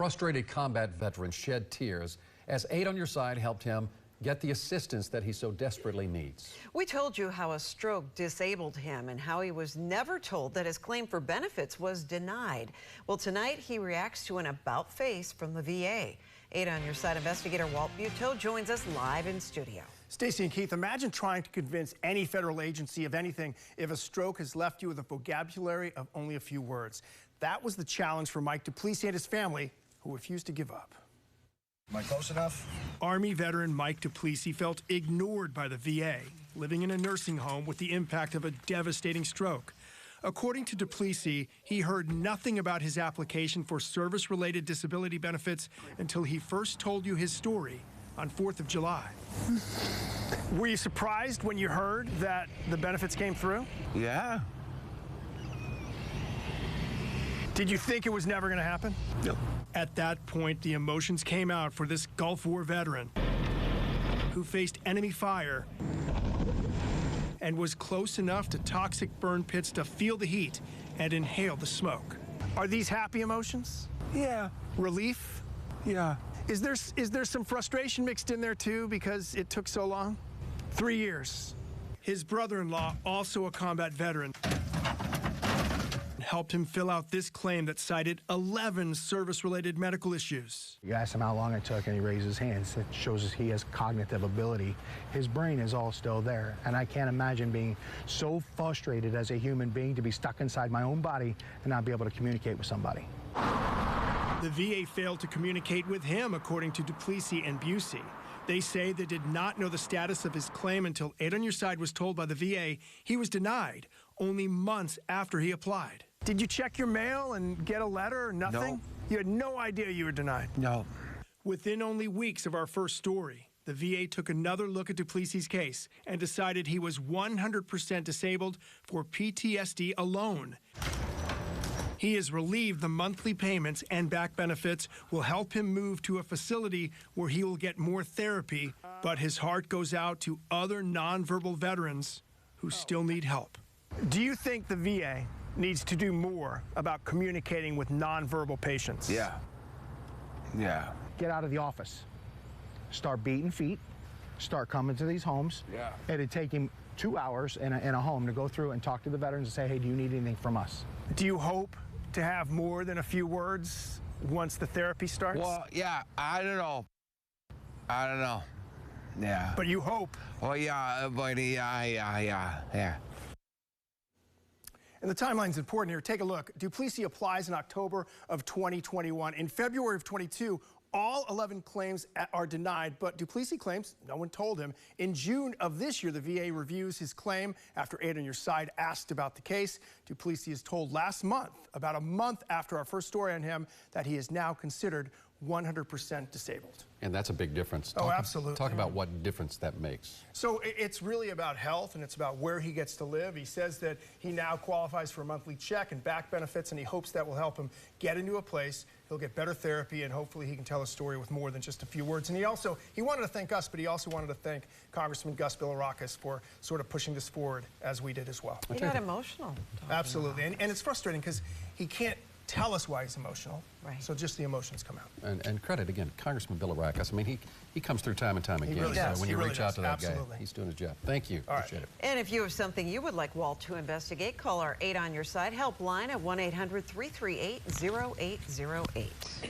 frustrated combat veteran shed tears as Aid on Your Side helped him get the assistance that he so desperately needs. We told you how a stroke disabled him and how he was never told that his claim for benefits was denied. Well, tonight he reacts to an about face from the VA. Aid on Your Side investigator Walt Buteau joins us live in studio. Stacey and Keith, imagine trying to convince any federal agency of anything if a stroke has left you with a vocabulary of only a few words. That was the challenge for Mike Duplessis and his family, who refused to give up. Am I close enough? Army veteran Mike Duplessis felt ignored by the VA, living in a nursing home with the impact of a devastating stroke. According to Duplessis, he heard nothing about his application for service-related disability benefits until he first told you his story on 4th of July. Were you surprised when you heard that the benefits came through? Yeah. Did you think it was never going to happen? No. At that point, the emotions came out for this Gulf War veteran who faced enemy fire and was close enough to toxic burn pits to feel the heat and inhale the smoke. Are these happy emotions? Yeah. Relief? Yeah. Is there some frustration mixed in there too because it took so long? 3 years. His brother-in-law, also a combat veteran, helped him fill out this claim that cited 11 service-related medical issues. You asked him how long it took, and he raised his hands. It shows us he has cognitive ability. His brain is all still there, and I can't imagine being so frustrated as a human being to be stuck inside my own body and not be able to communicate with somebody. The VA failed to communicate with him, according to Duplessis and Busey. They say they did not know the status of his claim until Aid on Your Side was told by the VA he was denied only months after he applied. Did you check your mail and get a letter or nothing? No. You had no idea you were denied? No. Within only weeks of our first story, the VA took another look at Duplessis' case and decided he was 100% disabled for PTSD alone. He is relieved the monthly payments and back benefits will help him move to a facility where he will get more therapy, but his heart goes out to other nonverbal veterans who still need help. Do you think the VA needs to do more about communicating with nonverbal patients? Yeah. Yeah. Get out of the office. Start beating feet. Start coming to these homes. Yeah. It'd take him 2 hours in a home to go through and talk to the veterans and say, hey, do you need anything from us? Do you hope to have more than a few words once the therapy starts? Well, yeah, I don't know. I don't know. Yeah. But you hope. Well, yeah, but yeah. And the timeline's important here. Take a look. Duplessis applies in October of 2021. In February of 22, all 11 claims are denied, but Duplessis claims no one told him. In June of this year, the VA reviews his claim after Aid on Your Side asked about the case. Duplessis is told last month, about a month after our first story on him, that he is now considered 100% disabled. And that's a big difference. Oh, absolutely. Talk about what difference that makes. So it's really about health, and it's about where he gets to live. He says that he now qualifies for a monthly check and back benefits, and he hopes that will help him get into a place. He'll get better therapy, and hopefully he can tell a story with more than just a few words. And he wanted to thank us, but he also wanted to thank Congressman Gus Bilirakis for sort of pushing this forward as we did as well. He got emotional. Absolutely. And it's frustrating because he can't tell us why he's emotional. Right. So just the emotions come out. And credit again, Congressman Bilirakis. I mean, he comes through time and time again. Really does. So when you reach out to that Absolutely. guy, he's doing his job. Thank you. All right. Appreciate it. And if you have something you would like Walt to investigate, call our Aid on Your Side helpline at 1-800-338-0808.